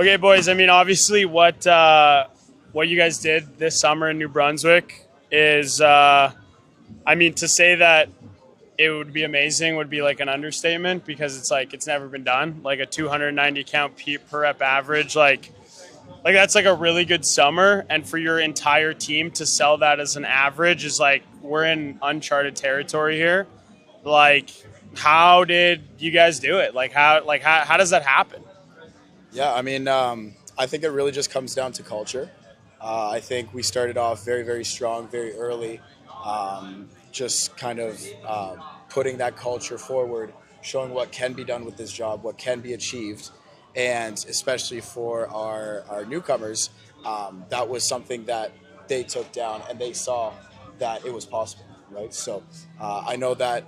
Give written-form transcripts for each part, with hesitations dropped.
Okay, boys. I mean, obviously, what you guys did this summer in New Brunswick is, I mean, to say that it would be amazing would be like an understatement because it's like it's never been done. Like a 290 count per rep average, like that's like a really good summer, and for your entire team to sell that as an average is like we're in uncharted territory here. Like, how did you guys do it? How does that happen? Yeah, I mean, I think it really just comes down to culture. I think we started off very, very strong, very early, just kind of putting that culture forward, showing what can be done with this job, what can be achieved, and especially for our newcomers, that was something that they took down and they saw that it was possible, right? So I know that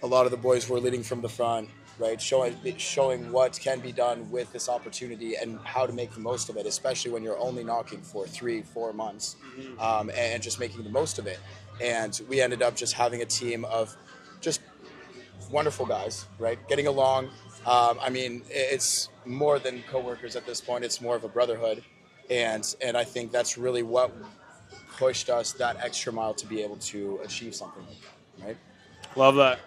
a lot of the boys were leading from the front, right? Showing what can be done with this opportunity and how to make the most of it, especially when you're only knocking for 3-4 months, and just making the most of it. And we ended up just having a team of just wonderful guys, right? Getting along. I mean, it's more than coworkers at this point. It's more of a brotherhood, and I think that's really what pushed us that extra mile to be able to achieve something like that, right? Love that.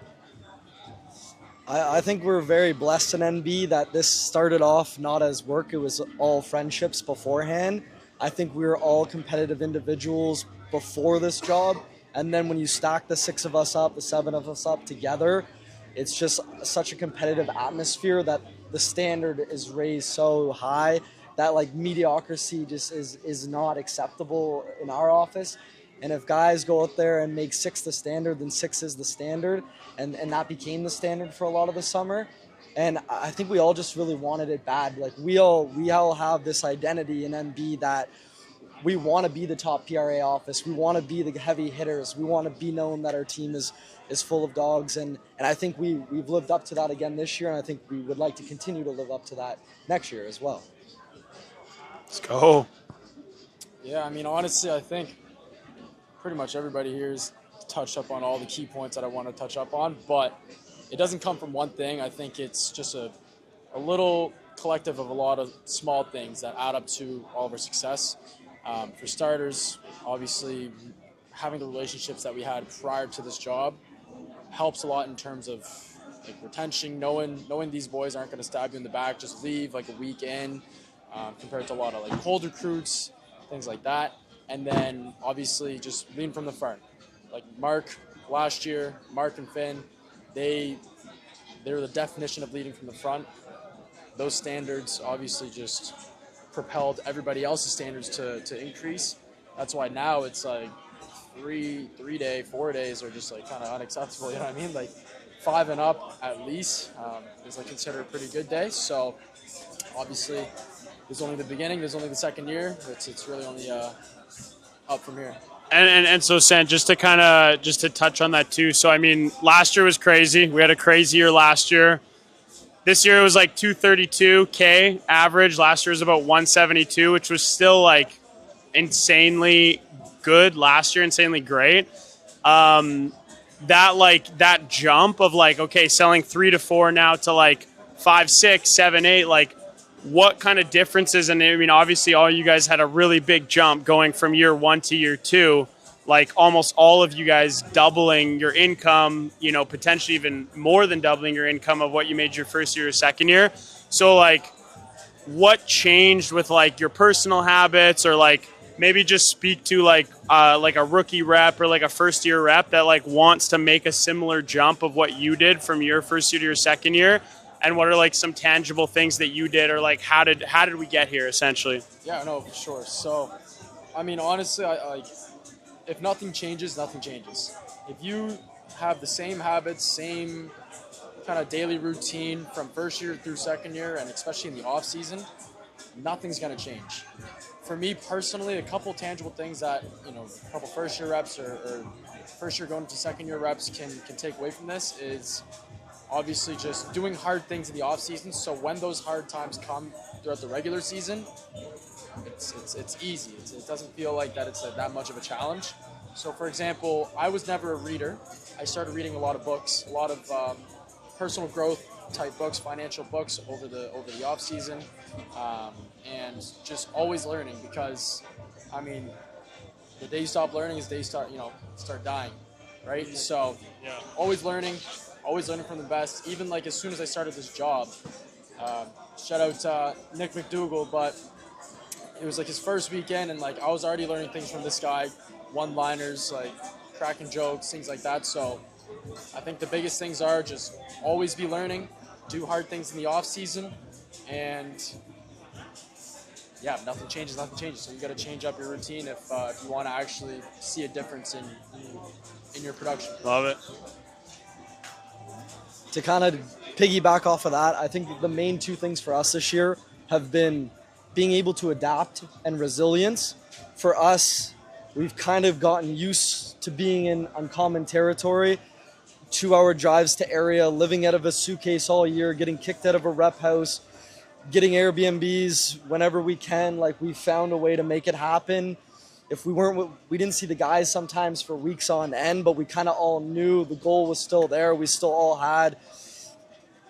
I think we're very blessed in NB that this started off not as work, it was all friendships beforehand. I think we were all competitive individuals before this job. And then when you stack the six of us up, the seven of us up together, it's just such a competitive atmosphere that the standard is raised so high that like mediocrity just is not acceptable in our office. And if guys go out there and make six the standard, then six is the standard. And that became the standard for a lot of the summer. And I think we all just really wanted it bad. Like we all have this identity in NB that we want to be the top PRA office. We want to be the heavy hitters. We want to be known that our team is full of dogs. And I think we've lived up to that again this year. And I think we would like to continue to live up to that next year as well. Let's go. Yeah, I mean, honestly, I think pretty much everybody here's touched up on all the key points that I want to touch up on, but it doesn't come from one thing. I think it's just a little collective of a lot of small things that add up to all of our success. For starters, obviously, having the relationships that we had prior to this job helps a lot in terms of like retention, knowing these boys aren't going to stab you in the back, just leave like a week in, compared to a lot of like cold recruits, things like that. And then obviously just leading from the front. Like Mark last year, Mark and Finn, they're the definition of leading from the front. Those standards obviously just propelled everybody else's standards to increase. That's why now it's like 4 days are just like kind of unacceptable. You know what I mean? Like 5 and up at least is like considered a pretty good day. So obviously there's only the beginning. There's only the second year. It's really only up from here. And so, Sant, just to touch on that too. So, I mean, last year was crazy. We had a crazy year last year. This year it was like 232K average. Last year was about 172, which was still like insanely good last year, insanely great. That jump of like, okay, selling 3 to 4 now to like 5, 6, 7, 8, like, what kind of differences? And I mean, obviously all you guys had a really big jump going from year 1 to year 2, like almost all of you guys doubling your income, you know, potentially even more than doubling your income of what you made your first year or second year. So like, what changed with like your personal habits, or like maybe just speak to like a rookie rep or like a first year rep that like wants to make a similar jump of what you did from your first year to your second year? And what are like some tangible things that you did, or like how did we get here essentially? Yeah, no, for sure. So, I mean, honestly, I if nothing changes, nothing changes. If you have the same habits, same kind of daily routine from first year through second year, and especially in the off season, nothing's going to change. For me personally, a couple tangible things that, you know, a couple first year reps or first year going to second year reps can take away from this is obviously just doing hard things in the off season. So when those hard times come throughout the regular season, it's easy. It doesn't feel like that it's that much of a challenge. So for example, I was never a reader. I started reading a lot of books, a lot of personal growth tight books, financial books over the off season, and just always learning, because I mean, the day you stop learning is the day you start dying, right? So always learning from the best. Even like as soon as I started this job, shout out to Nick McDougall, but it was like his first weekend, and like I was already learning things from this guy, one-liners, like cracking jokes, things like that. So I think the biggest things are just always be learning, do hard things in the off season, and yeah, nothing changes. So you got to change up your routine if you want to actually see a difference in your production. Love it. To kind of piggyback off of that, I think the main two things for us this year have been being able to adapt and resilience. For us, we've kind of gotten used to being in uncommon territory, 2-hour drives to area, living out of a suitcase all year, getting kicked out of a rep house, getting Airbnbs whenever we can. Like, we found a way to make it happen. If we didn't see the guys sometimes for weeks on end, but we kind of all knew the goal was still there. We still all had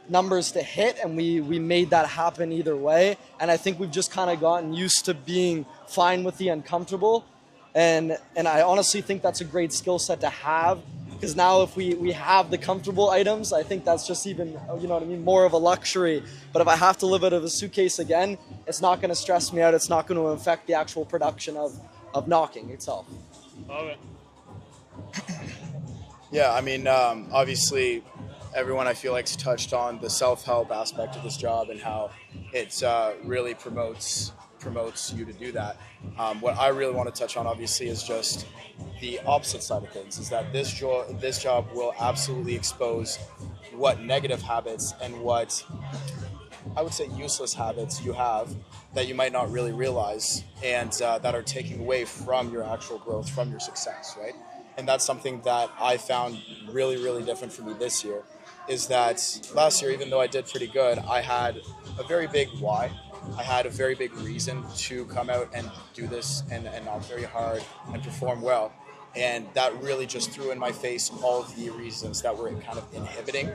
numbers to hit, and we made that happen either way. And I think we've just kind of gotten used to being fine with the uncomfortable. And I honestly think that's a great skill set to have, because now if we have the comfortable items, I think that's just even, you know what I mean, more of a luxury. But if I have to live out of a suitcase again, it's not going to stress me out. It's not going to affect the actual production of knocking itself. Love it. Yeah, I mean, obviously, everyone I feel like's touched on the self-help aspect of this job and how it really promotes you to do that. What I really want to touch on, obviously, is just the opposite side of things, is that this job will absolutely expose what negative habits and what I would say useless habits you have that you might not really realize, and that are taking away from your actual growth, from your success, right? And that's something that I found really, really different for me this year, is that last year, even though I did pretty good, I had a very big why. I had a very big reason to come out and do this and knock very hard and perform well. And that really just threw in my face all of the reasons that were kind of inhibiting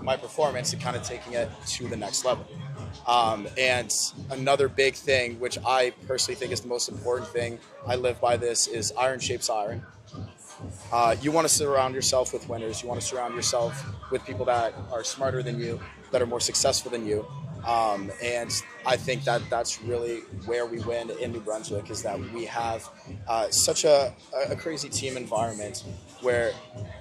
my performance and kind of taking it to the next level. And another big thing, which I personally think is the most important thing, I live by this, is iron shapes iron. You want to surround yourself with winners. You want to surround yourself with people that are smarter than you, that are more successful than you. And I think that that's really where we win in New Brunswick, is that we have such a crazy team environment where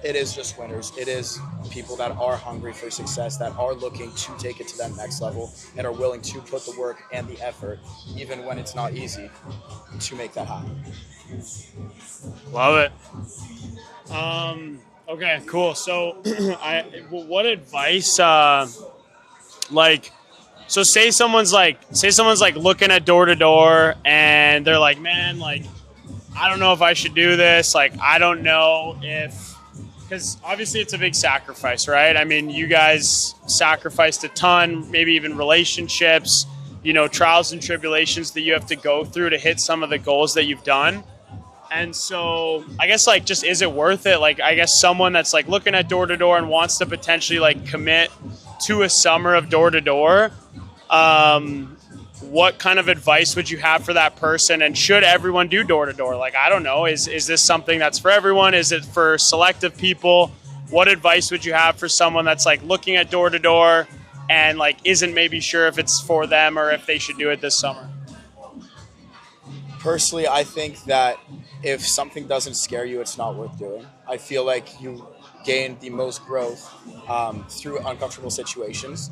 it is just winners. It is people that are hungry for success, that are looking to take it to that next level, and are willing to put the work and the effort, even when it's not easy, to make that happen. Love it. Okay, cool. So, what advice, so say someone's like looking at door to door and they're like, man, like, I don't know if I should do this. Like, I don't know if, because obviously it's a big sacrifice, right? I mean, you guys sacrificed a ton, maybe even relationships, trials and tribulations that you have to go through to hit some of the goals that you've done. And so I guess, like, just, is it worth it? Like, I guess someone that's like looking at door to door and wants to potentially like commit to a summer of door to door, what kind of advice would you have for that person? And should everyone do door to door? Like, I don't know, is this something that's for everyone? Is it for selective people? What advice would you have for someone that's like looking at door to door and like isn't maybe sure if it's for them or if they should do it this summer? Personally, I think that if something doesn't scare you, it's not worth doing. I feel like you gain the most growth through uncomfortable situations.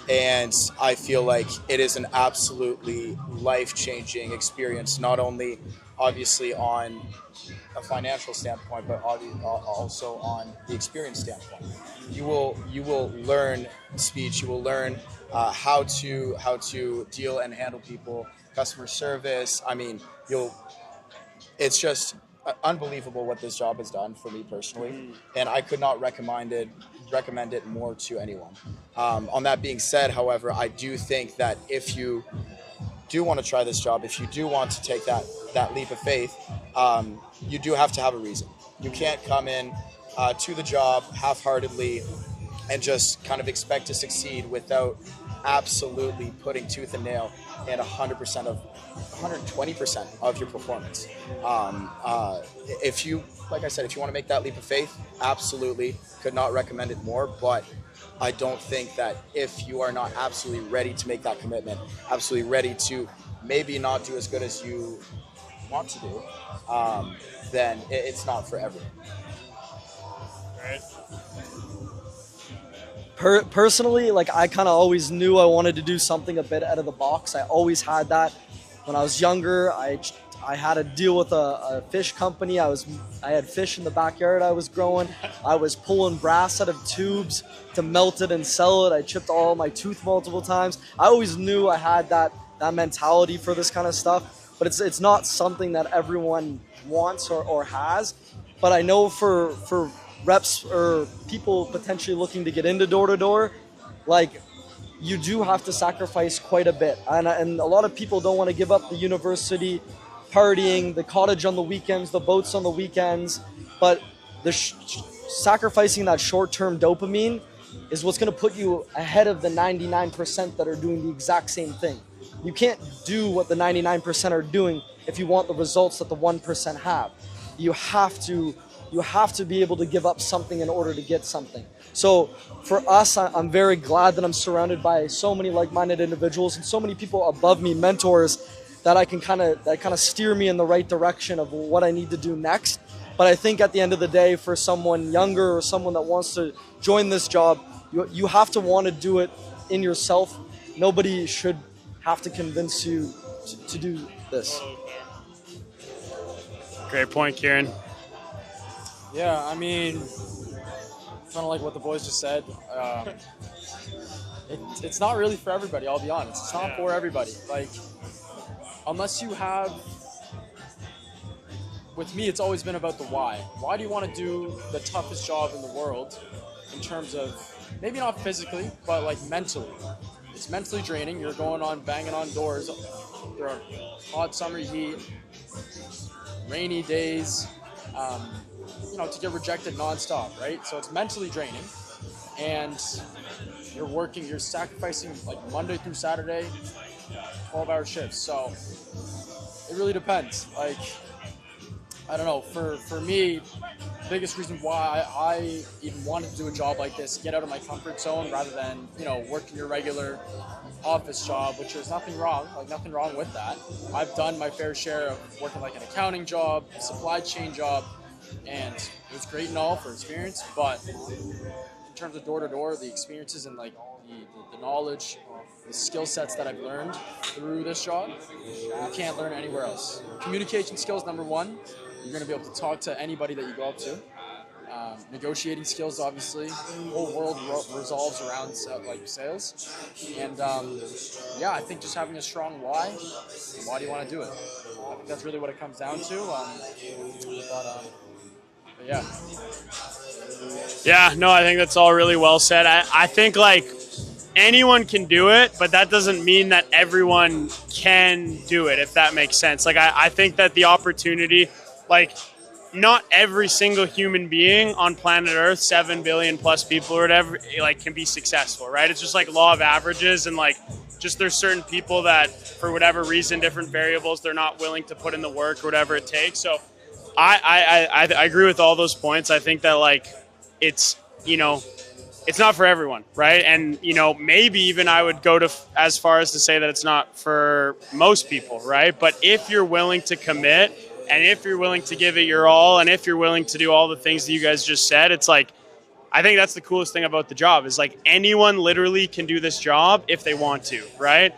And I feel like it is an absolutely life-changing experience, not only obviously on a financial standpoint, but also on the experience standpoint. You will learn speech. You will learn how to deal and handle people, customer service. I mean, it's just unbelievable what this job has done for me personally, and I could not recommend it more to anyone. On that being said, however, I do think that if you do want to try this job, if you do want to take that leap of faith, you do have to have a reason. You can't come in to the job half-heartedly and just kind of expect to succeed without absolutely putting tooth and nail in 120% of your performance. If you, like I said, if you want to make that leap of faith, absolutely could not recommend it more. But I don't think that if you are not absolutely ready to make that commitment, absolutely ready to maybe not do as good as you want to do, then it's not for everyone. Right. Personally, like I kind of always knew I wanted to do something a bit out of the box. I always had that. When I was younger, I had to deal with a fish company. I had fish in the backyard I was growing. I was pulling brass out of tubes to melt it and sell it. I chipped all my tooth multiple times. I always knew I had that mentality for this kind of stuff, but it's not something that everyone wants or has. But I know for reps or people potentially looking to get into door-to-door, like you do have to sacrifice quite a bit. And a lot of people don't want to give up the university, partying, the cottage on the weekends, the boats on the weekends, but sacrificing that short-term dopamine is what's going to put you ahead of the 99% that are doing the exact same thing. You can't do what the 99% are doing if you want the results that the 1% have. You have to be able to give up something in order to get something. So for us, I'm very glad that I'm surrounded by so many like-minded individuals and so many people above me, mentors, that kind of steer me in the right direction of what I need to do next. But I think at the end of the day, for someone younger or someone that wants to join this job, you have to want to do it in yourself. Nobody should have to convince you to do this. Great point, Kieran. Yeah, I mean, kind of like what the boys just said. It's not really for everybody, I'll be honest. It's not for everybody. Like, unless you have, with me, it's always been about the why. Why do you want to do the toughest job in the world in terms of, maybe not physically, but like mentally? It's mentally draining. You're banging on doors. There are hot summer heat, rainy days, to get rejected nonstop, right? So it's mentally draining, and you're sacrificing like Monday through Saturday, 12-hour shifts. So it really depends. Like, I don't know, for me, the biggest reason why I even wanted to do a job like this, get out of my comfort zone rather than, working your regular office job, which there's nothing wrong with that. I've done my fair share of working like an accounting job, a supply chain job, and it was great and all for experience, but in terms of door-to-door, the experiences and like the knowledge, the skill sets that I've learned through this job, you can't learn anywhere else. Communication skills, number one. You're going to be able to talk to anybody that you go up to. Negotiating skills, obviously. The whole world revolves around like sales. And I think just having a strong why do you want to do it? I think that's really what it comes down to. But yeah. Yeah, no, I think that's all really well said. I think like anyone can do it, but that doesn't mean that everyone can do it, if that makes sense. Like I think that the opportunity, like not every single human being on planet Earth, 7 billion plus people or whatever, like can be successful, right? It's just like law of averages, and like just there's certain people that for whatever reason, different variables, they're not willing to put in the work or whatever it takes. So I agree with all those points. I think that like it's not for everyone, right? And maybe even I would go as far as to say that it's not for most people, right? But if you're willing to commit, and if you're willing to give it your all, and if you're willing to do all the things that you guys just said, it's like, I think that's the coolest thing about the job is like anyone literally can do this job if they want to, right?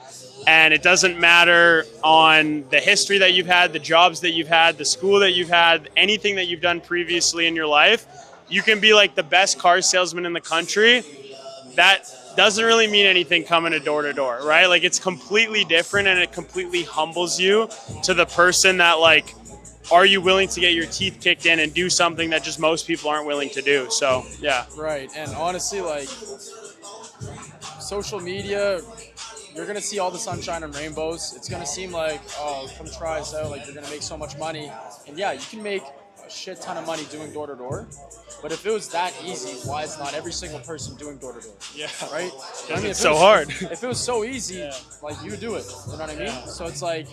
And it doesn't matter on the history that you've had, the jobs that you've had, the school that you've had, anything that you've done previously in your life. You can be like the best car salesman in the country. That doesn't really mean anything coming to door, right? Like it's completely different, and it completely humbles you to the person that like, are you willing to get your teeth kicked in and do something that just most people aren't willing to do? So, yeah. Right. And honestly, like social media, you're going to see all the sunshine and rainbows. It's going to seem like, oh, come try us out. Like you're going to make so much money. And yeah, you can make a shit ton of money doing door to door. But if it was that easy, why is not every single person doing door to door? Yeah. Right? It's so hard. If it was so easy, like, you would do it. You know what I mean? So it's like,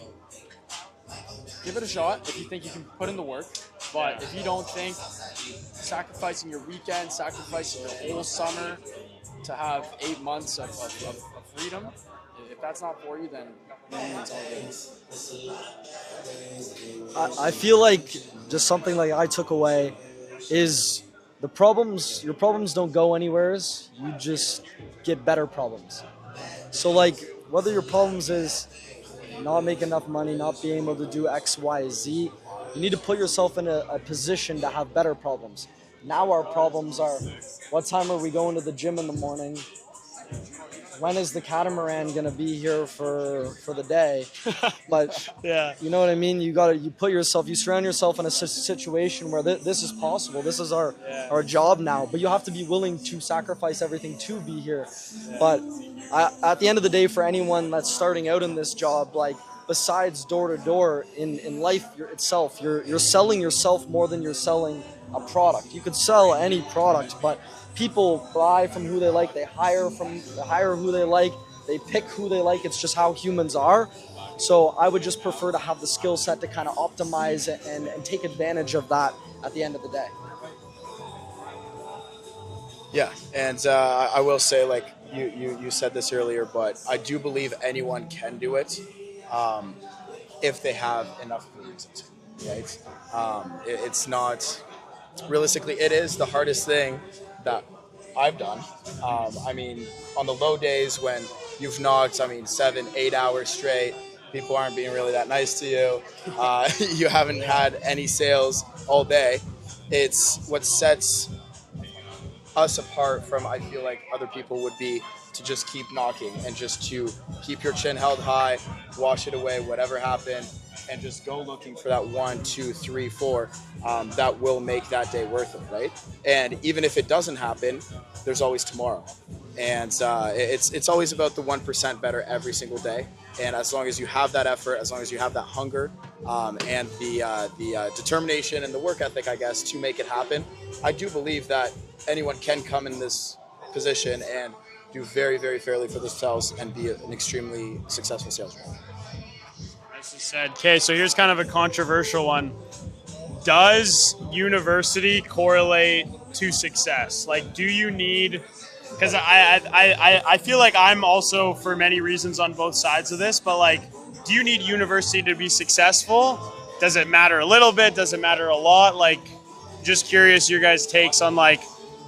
give it a shot if you think you can put in the work. But if you don't think sacrificing your weekend, sacrificing your whole summer to have 8 months of freedom, if that's not for you, then it's all good. I feel like just something like I took away is your problems don't go anywheres. You just get better problems. So like whether your problems is not making enough money, not being able to do X, Y, Z, you need to put yourself in a position to have better problems. Now our problems are, what time are we going to the gym in the morning? When is the catamaran gonna be here for the day? But Yeah. you know what I mean. You surround yourself in a situation where this is possible. This is our job now. But you have to be willing to sacrifice everything to be here. But at the end of the day, for anyone that's starting out in this job, like besides door to door in life itself, you're selling yourself more than you're selling a product. You could sell any product, but people buy from who they like. They hire who they like. They pick who they like. It's just how humans are. So I would just prefer to have the skill set to kind of optimize and take advantage of that at the end of the day. Yeah, and I will say, like you said this earlier, but I do believe anyone can do it if they have enough reasons, right? It's not, realistically, it is the hardest thing that I've done. I mean, on the low days when you've knocked, 7-8 hours straight, people aren't being really that nice to you, you haven't had any sales all day, it's what sets us apart from, I feel like, other people would be to just keep knocking and just to keep your chin held high, wash it away, whatever happened, and just go looking for that 1, 2, 3, 4 that will make that day worth it, right? And even if it doesn't happen, there's always tomorrow. And it's always about the 1% better every single day. And as long as you have that effort, as long as you have that hunger and the determination and the work ethic, I guess, to make it happen, I do believe that anyone can come in this position and do very, very fairly for themselves and be an extremely successful sales rep. Nicely said. Okay, so here's kind of a controversial one. Does university correlate to success? Like, do you need... Because I feel like I'm also, for many reasons, on both sides of this, but like, do you need university to be successful? Does it matter a little bit? Does it matter a lot? Like, just curious your guys' takes on, like,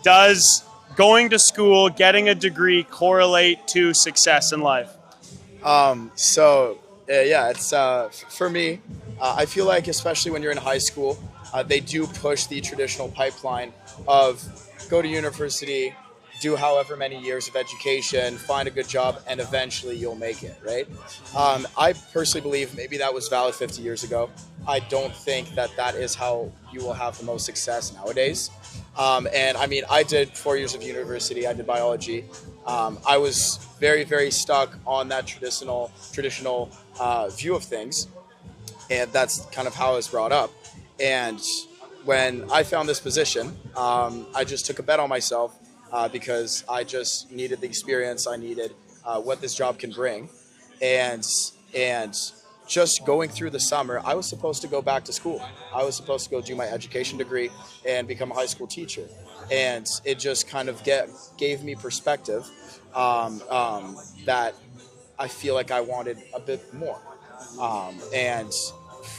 does going to school, getting a degree correlate to success in life? It's for me, I feel like, especially when you're in high school, they do push the traditional pipeline of go to university, do however many years of education, find a good job, and eventually you'll make it, right? I personally believe maybe that was valid 50 years ago. I don't think that is how you will have the most success nowadays. I did 4 years of university. I did biology. I was very, very stuck on that traditional view of things, and that's kind of how I was brought up. And when I found this position, I just took a bet on myself. Because I just needed the experience, I needed what this job can bring, and just going through the summer, I was supposed to go back to school. I was supposed to go do my education degree and become a high school teacher, and it just kind of gave me perspective that I feel like I wanted a bit more, and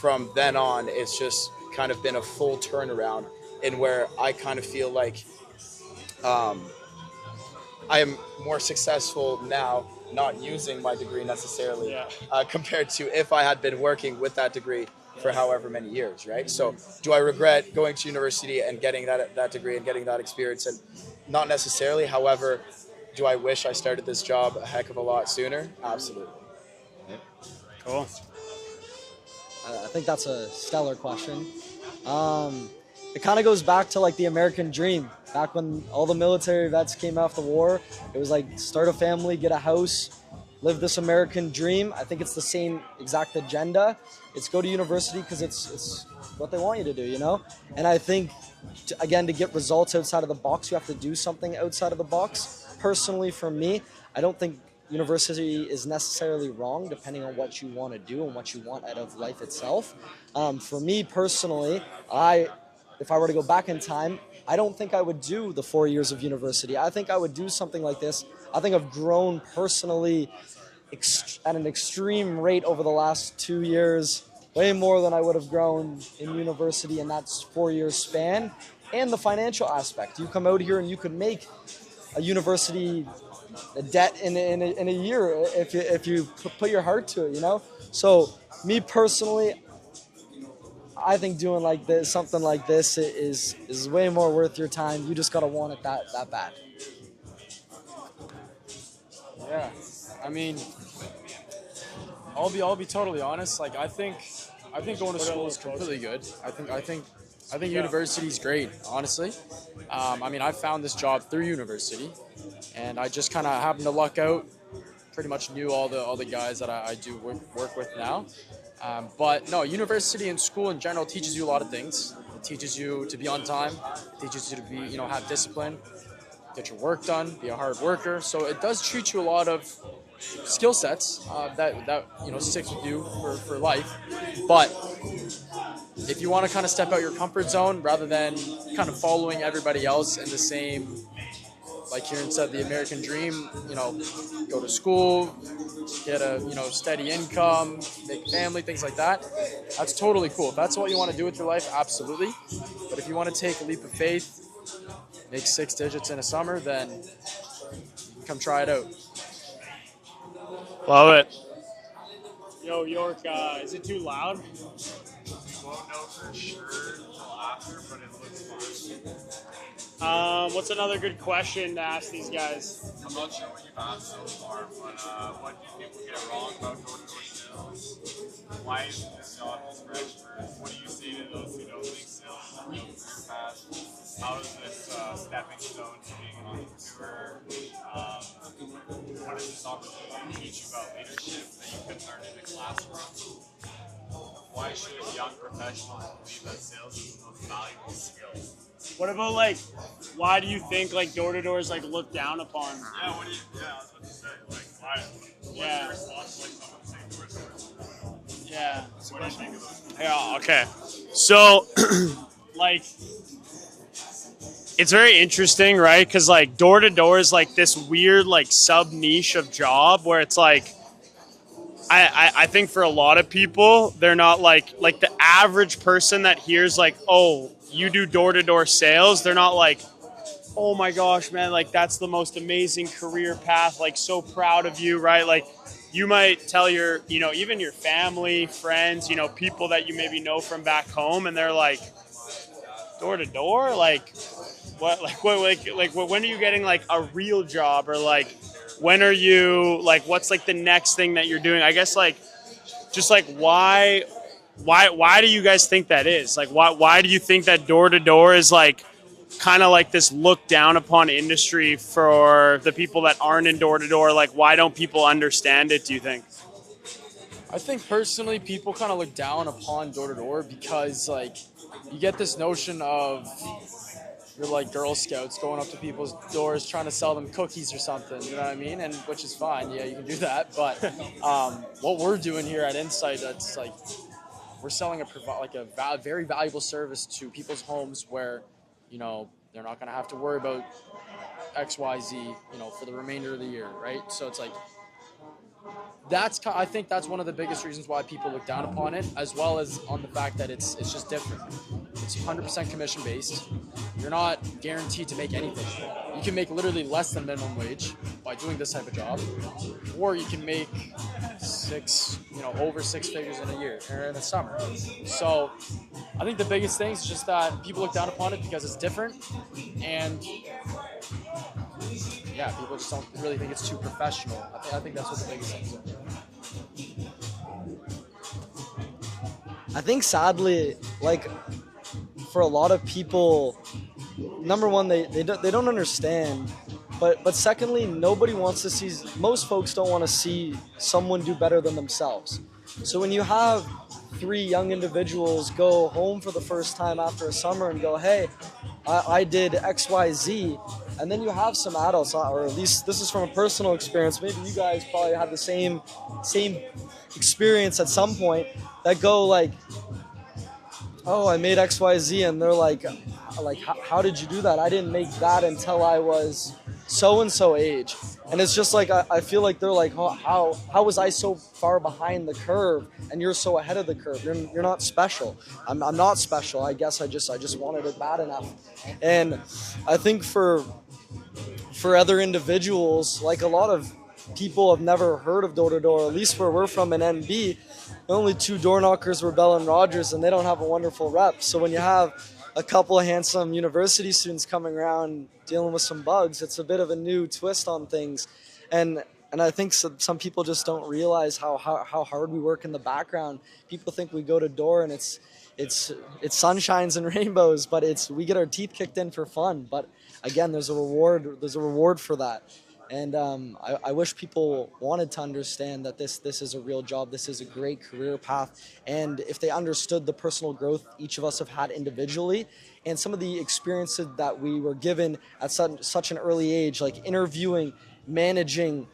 from then on, it's just kind of been a full turnaround in where I kind of feel like I am more successful now not using my degree necessarily compared to if I had been working with that degree for however many years, right? So do I regret going to university and getting that degree and getting that experience? And not necessarily. However, do I wish I started this job a heck of a lot sooner? Absolutely. Cool. I think that's a stellar question. It kind of goes back to like the American dream. Back when all the military vets came off the war, it was like start a family, get a house, live this American dream. I think it's the same exact agenda. It's go to university because it's what they want you to do, you know? And I think, again, to get results outside of the box, you have to do something outside of the box. Personally, for me, I don't think university is necessarily wrong, depending on what you want to do and what you want out of life itself. For me personally, if I were to go back in time, I don't think I would do the 4 years of university. I think I would do something like this. I think I've grown personally at an extreme rate over the last 2 years, way more than I would have grown in university in that 4 year span. And the financial aspect. You come out here and you could make a university debt in a year if you put your heart to it, you know? So me personally, I think doing like this, something like this is way more worth your time. You just gotta want it that bad. Yeah, I mean, I'll be totally honest. Like I think going to school is completely good. I think university is great, honestly. I mean, I found this job through university, and I just kind of happened to luck out. Pretty much knew all the guys that I do work with now. But no, university and school in general teaches you a lot of things. It teaches you to be on time. It teaches you to be, have discipline, get your work done, be a hard worker. So it does treat you a lot of skill sets that sticks with you for life. But if you want to kind of step out your comfort zone rather than kind of following everybody else in the same, like Kieran said, the American dream, go to school, get a steady income, make family, things like that. That's totally cool. If that's what you want to do with your life, absolutely. But if you want to take a leap of faith, make 6 digits in a summer, then come try it out. Love it. Yo, York, is it too loud? Won't know for sure until after, but it looks fine. What's another good question to ask these guys? I'm not sure what you've asked so far, but what do people get wrong about door-to-door sales? Why is this job discouraged first? What do you say to those who don't think sales is a real career path? How is this stepping stone to being an entrepreneur? What does this opportunity teach you about leadership that you couldn't learn in a classroom? Why should young professionals believe that sales is the most valuable skill? What about why do you think door-to-door is looked down upon? Yeah, I was about to say, why? What's your response to someone saying door-to-door? Yeah. What do you think of those? Yeah, okay. So, it's very interesting, right? Because, door-to-door is, this weird, sub-niche of job where it's, I think for a lot of people, they're not, like the average person that hears, oh, you do door-to-door sales, they're not oh my gosh, man, that's the most amazing career path, so proud of you, right? You might tell your, even your family, friends, people that you maybe know from back home, and they're door-to-door? What, when are you getting a real job, or when are you, what's the next thing that you're doing? I guess just why do you guys think that is? Why do you think that door-to-door is kind of this looked down upon industry for the people that aren't in door-to-door? Why don't people understand it, do you think? I think personally people kind of look down upon door-to-door because you get this notion of you're Girl Scouts going up to people's doors trying to sell them cookies or something, you know what I mean? And which is fine, yeah, you can do that. But what we're doing here at Insight, that's we're selling a very valuable service to people's homes where, they're not going to have to worry about XYZ, for the remainder of the year, right? So it's I think that's one of the biggest reasons why people look down upon it, as well as on the fact that it's just different. It's 100% commission based. You're not guaranteed to make anything. You can make literally less than minimum wage by doing this type of job, or you can make over 6 figures in a year or in the summer. So I think the biggest thing is just that people look down upon it because it's different, and yeah, people just don't really think it's too professional. I think that's what the biggest thing is. I think sadly, for a lot of people, number one, they don't understand, but secondly, nobody wants to see. Most folks don't want to see someone do better than themselves. So when you have three young individuals go home for the first time after a summer and go, hey, I did XYZ. And then you have some adults, or at least this is from a personal experience, maybe you guys probably had the same experience at some point, that go like, oh, I made XYZ, and they're like, how did you do that? I didn't make that until I was so-and-so age. And it's just like, I feel like they're like, how was I so far behind the curve and you're so ahead of the curve? You're not special. I'm not special. I guess I just wanted it bad enough. And I think for other individuals, like a lot of people have never heard of door-to-door, at least where we're from in NB, the only two door knockers were Bell and Rogers, and they don't have a wonderful rep. So when you have a couple of handsome university students coming around dealing with some bugs, it's a bit of a new twist on things. And I think some people just don't realize how hard we work in the background. People think we go to door and it's sunshines and rainbows, but we get our teeth kicked in for fun. But again, there's a reward for that. And I wish people wanted to understand that this is a real job. This is a great career path. And if they understood the personal growth each of us have had individually and some of the experiences that we were given at such an early age, like interviewing, managing,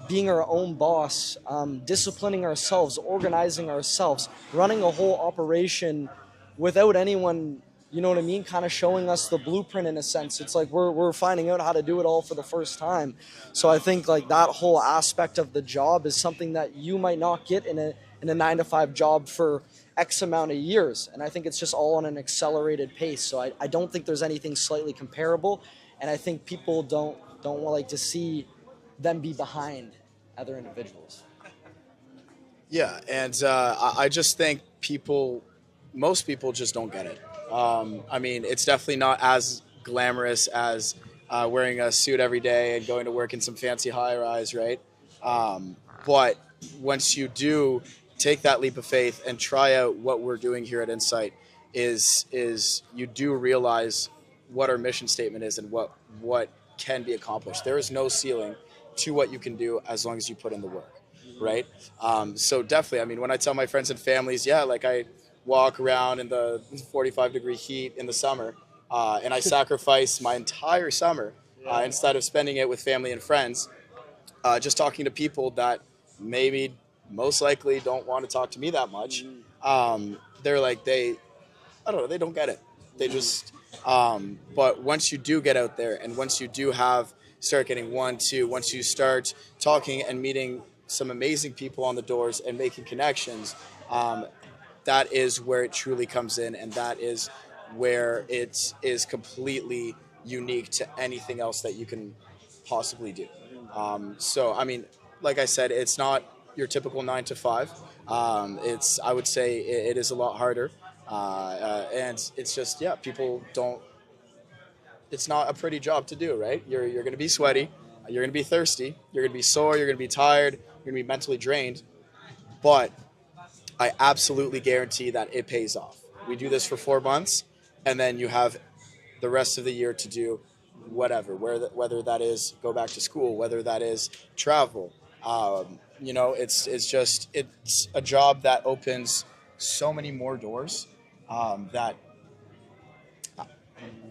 being our own boss, disciplining ourselves, organizing ourselves, running a whole operation without anyone, you know what I mean, kind of showing us the blueprint in a sense. It's like we're finding out how to do it all for the first time. So I think like that whole aspect of the job is something that you might not get in a 9-to-5 job for X amount of years. And I think it's just all on an accelerated pace. So I don't think there's anything slightly comparable. And I think people don't like to see them be behind other individuals. Yeah, and I just think most people just don't get it. I mean, it's definitely not as glamorous as wearing a suit every day and going to work in some fancy high-rise, right? But once you do take that leap of faith and try out what we're doing here at Insight, is you do realize what our mission statement is and what can be accomplished. There is no ceiling to what you can do as long as you put in the work, right? So definitely, I mean, when I tell my friends and families, yeah, like I walk around in the 45-degree heat in the summer, and I sacrifice my entire summer instead of spending it with family and friends, just talking to people that maybe most likely don't want to talk to me that much. They're like, I don't know, they don't get it. They just, but once you do get out there and once you do start getting once you start talking and meeting some amazing people on the doors and making connections, that is where it truly comes in, and that is where it is completely unique to anything else that you can possibly do. So, I mean, like I said, it's not your typical 9-to-5. I would say it is a lot harder. And it's just, yeah, people don't, it's not a pretty job to do, right? You're going to be sweaty, you're going to be thirsty, you're going to be sore, you're going to be tired, you're going to be mentally drained, but I absolutely guarantee that it pays off. We do this for 4 months, and then you have the rest of the year to do whatever, whether that is go back to school, whether that is travel. You know, it's a job that opens so many more doors that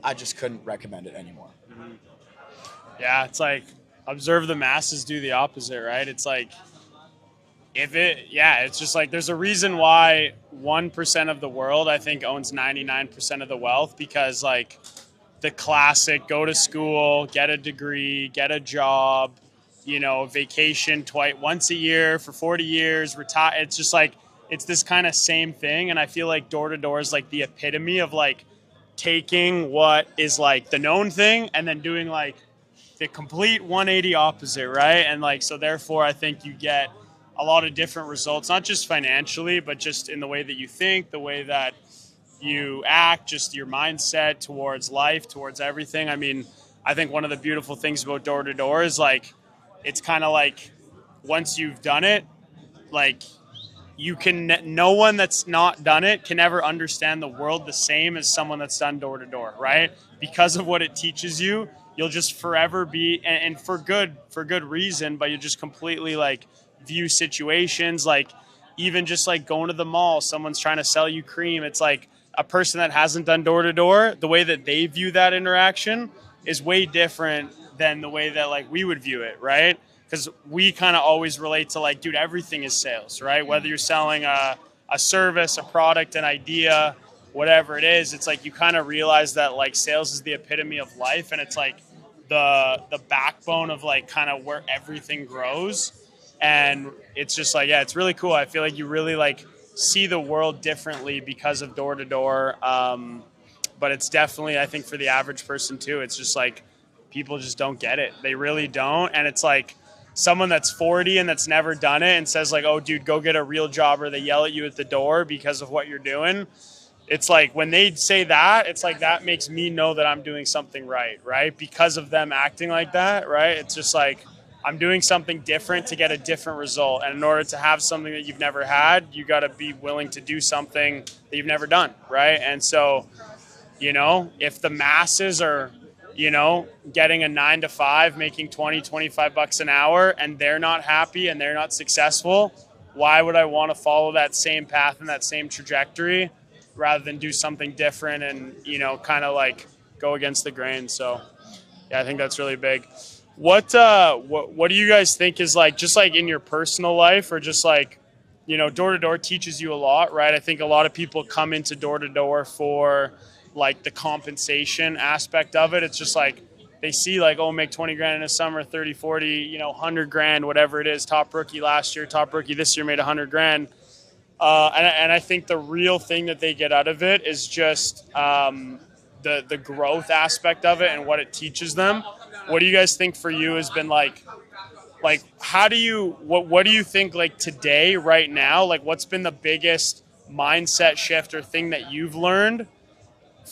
I just couldn't recommend it anymore. Yeah, it's like observe the masses, do the opposite, right? It's like it's just like there's a reason why 1% of the world, I think, owns 99% of the wealth, because like the classic go to school, get a degree, get a job, you know, vacation once a year for 40 years, retire. It's just like, it's this kind of same thing. And I feel like door to door is like the epitome of like taking what is like the known thing and then doing like the complete 180 opposite, right? And like, so therefore I think you get a lot of different results, not just financially, but just in the way that you think, the way that you act, just your mindset towards life, towards everything. I mean, I think one of the beautiful things about door to door is like, it's kind of like once you've done it, like no one that's not done it can ever understand the world the same as someone that's done door to door, right? Because of what it teaches you, you'll just forever be, and for good reason, but you just completely like view situations like even just like going to the mall, someone's trying to sell you cream. It's like a person that hasn't done door to door, the way that they view that interaction is way different than the way that like we would view it, right? Because we kind of always relate to like, dude, everything is sales, right? Whether you're selling a service, a product, an idea, whatever it is, it's like you kind of realize that like sales is the epitome of life, and it's like the backbone of like kind of where everything grows. And it's just like, yeah, it's really cool. I feel like you really like see the world differently because of door to door. But it's definitely, I think for the average person too, it's just like people just don't get it. They really don't. And it's like someone that's 40 and that's never done it and says like, oh dude, go get a real job, or they yell at you at the door because of what you're doing. It's like when they say that, it's like that makes me know that I'm doing something right? Because of them acting like that, right? It's just like I'm doing something different to get a different result. And in order to have something that you've never had, you got to be willing to do something that you've never done, right? And so, you know, if the masses are, you know, getting a 9 to 5, making 20, 25 bucks an hour, and they're not happy and they're not successful, why would I want to follow that same path and that same trajectory rather than do something different and, you know, kind of like go against the grain? So yeah, I think that's really big. What do you guys think is like, just like in your personal life, or just like, you know, door to door teaches you a lot, right? I think a lot of people come into door to door for like the compensation aspect of it. It's just like they see like, oh, make 20 grand in a summer, 30, 40, you know, 100 grand, whatever it is. Top rookie last year, top rookie this year made 100 grand. And I think the real thing that they get out of it is just the growth aspect of it and what it teaches them. What do you guys think for you has been like how do you, what do you think like today, right now, like what's been the biggest mindset shift or thing that you've learned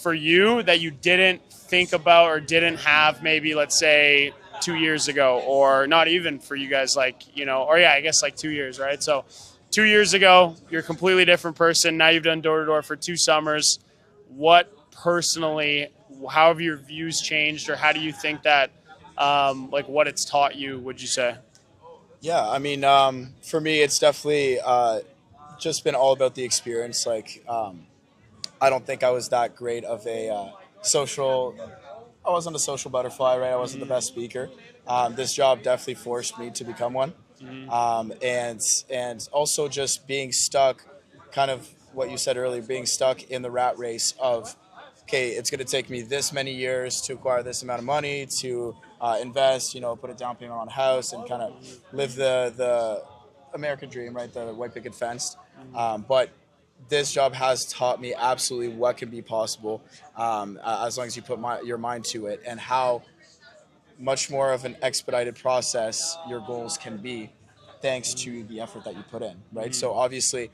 for you that you didn't think about or didn't have maybe, let's say 2 years ago, or not even for you guys, like, you know, or yeah, I guess like 2 years, right? So 2 years ago, you're a completely different person. Now you've done door to door for 2 summers. What personally, how have your views changed, or how do you think that, like what it's taught you, would you say? Yeah, I mean, for me, it's definitely just been all about the experience. Like, I don't think I was that great of a social. I wasn't a social butterfly, right? I wasn't the best speaker. This job definitely forced me to become one, and also just being stuck, kind of what you said earlier, being stuck in the rat race of, okay, it's going to take me this many years to acquire this amount of money to invest, you know, put a down payment on a house and kind of live the American dream, right? The white picket fence. But this job has taught me absolutely what can be possible as long as you put your mind to it, and how much more of an expedited process your goals can be thanks to the effort that you put in, right? So obviously,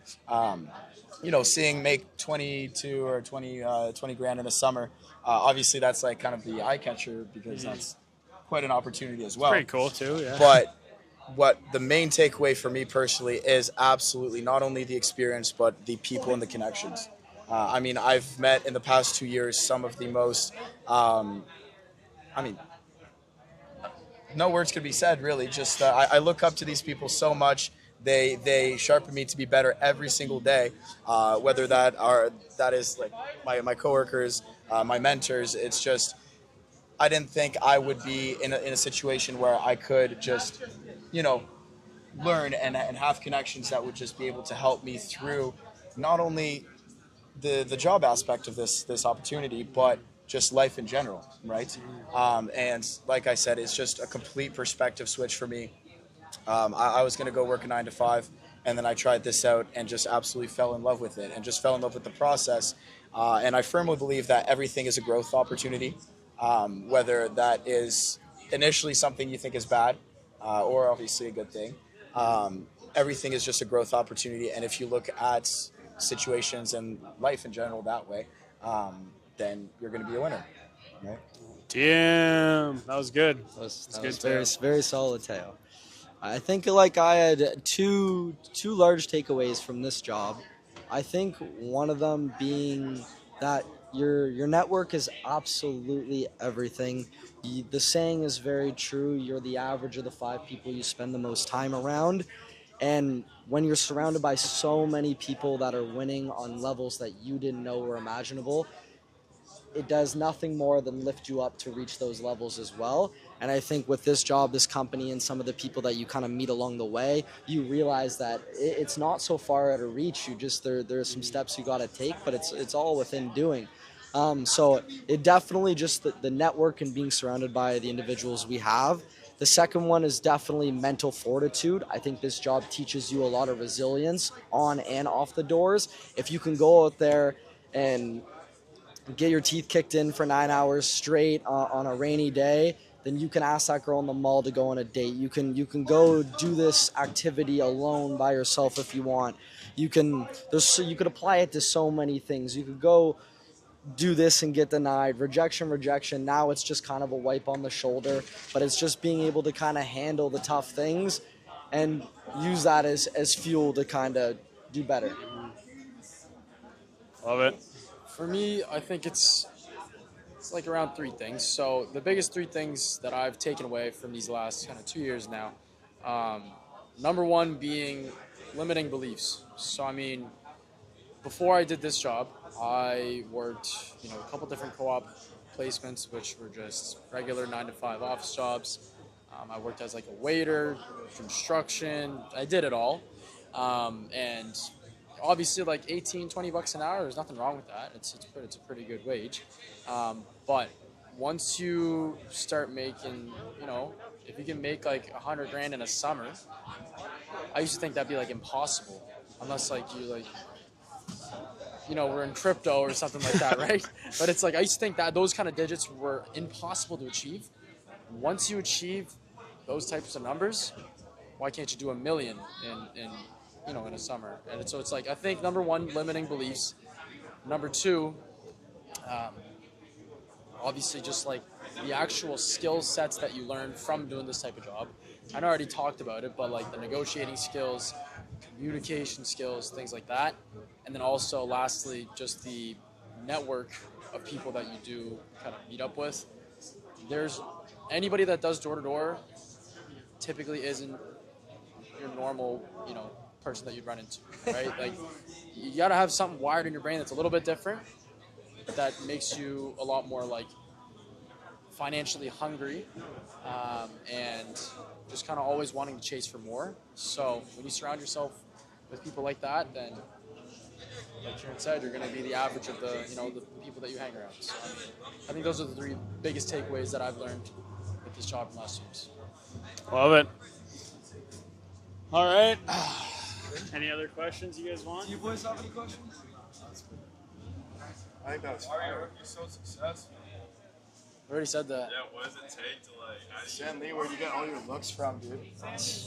you know, seeing make 22 or 20 grand in a summer, obviously that's like kind of the eye catcher, because that's quite an opportunity as well. Pretty cool too, yeah. But what the main takeaway for me personally is absolutely not only the experience, but the people and the connections. I mean, I've met in the past 2 years some of the most, I mean, no words could be said, really. Just I look up to these people so much. They sharpen me to be better every single day. Whether that is like my coworkers, my mentors. It's just I didn't think I would be in a situation where I could just, you know, learn and have connections that would just be able to help me through not only the job aspect of this opportunity, but just life in general, right? And like I said, it's just a complete perspective switch for me. I was going to go work a 9 to 5, and then I tried this out and just absolutely fell in love with it, and just fell in love with the process. And I firmly believe that everything is a growth opportunity, whether that is initially something you think is bad, or obviously a good thing. Everything is just a growth opportunity, and if you look at situations and life in general that way, then you're going to be a winner, right? Damn, that was good. That was good, very, Teo. very solid, Teo. I think like I had two large takeaways from this job. I think one of them being that your network is absolutely everything. The saying is very true. You're the average of the 5 people you spend the most time around. And when you're surrounded by so many people that are winning on levels that you didn't know were imaginable, it does nothing more than lift you up to reach those levels as well. And I think with this job, this company, and some of the people that you kind of meet along the way, you realize that it's not so far out of reach. You just there's some steps you got to take, but it's all within doing. So it definitely just the network and being surrounded by the individuals we have. The second one is definitely mental fortitude. I think this job teaches you a lot of resilience on and off the doors. If you can go out there and get your teeth kicked in for 9 hours straight on a rainy day, then you can ask that girl in the mall to go on a date. You can go do this activity alone by yourself if you want. You could apply it to so many things. You could go do this and get denied. Rejection. Now it's just kind of a wipe on the shoulder, but it's just being able to kind of handle the tough things and use that as fuel to kind of do better. Love it. For me, I think it's like around 3 things. So the biggest 3 things that I've taken away from these last kind of 2 years now, number one being limiting beliefs. So I mean, before I did this job, I worked, a couple different co-op placements, which were just regular 9-to-5 office jobs. I worked as like a waiter, construction. I did it all, and obviously like 18, 20 bucks an hour, there's nothing wrong with that. It's a pretty good wage. But once you start making, if you can make like 100 grand in a summer, I used to think that'd be like impossible, unless like we're in crypto or something like that, right? But it's like, I used to think that those kind of digits were impossible to achieve. Once you achieve those types of numbers, why can't you do $1 million in a summer? And so it's like, I think number one, limiting beliefs. Number two, obviously just like the actual skill sets that you learn from doing this type of job. I know I already talked about it, but like the negotiating skills, communication skills, things like that. And then also lastly, just the network of people that you do kind of meet up with. There's anybody that does door to door typically isn't your normal, person that you'd run into, right? Like you gotta have something wired in your brain that's a little bit different, that makes you a lot more like financially hungry, and just kind of always wanting to chase for more. So when you surround yourself with people like that, then like Kieran said, you're going to be the average of the people that you hang around. So I think those are the 3 biggest takeaways that I've learned with this job in the last 2 years. Love it. All right. Any other questions you guys want? Do you boys have any questions? I think that's Why are you so successful? I already said that. Yeah, what does it take to like? Stan Lee, where'd you get all your looks from, dude? That's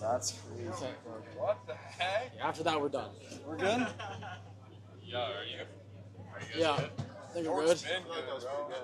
crazy. What the heck? After that, we're done. We're good? Yeah, are you? Yeah, I think we're good. Been good, bro.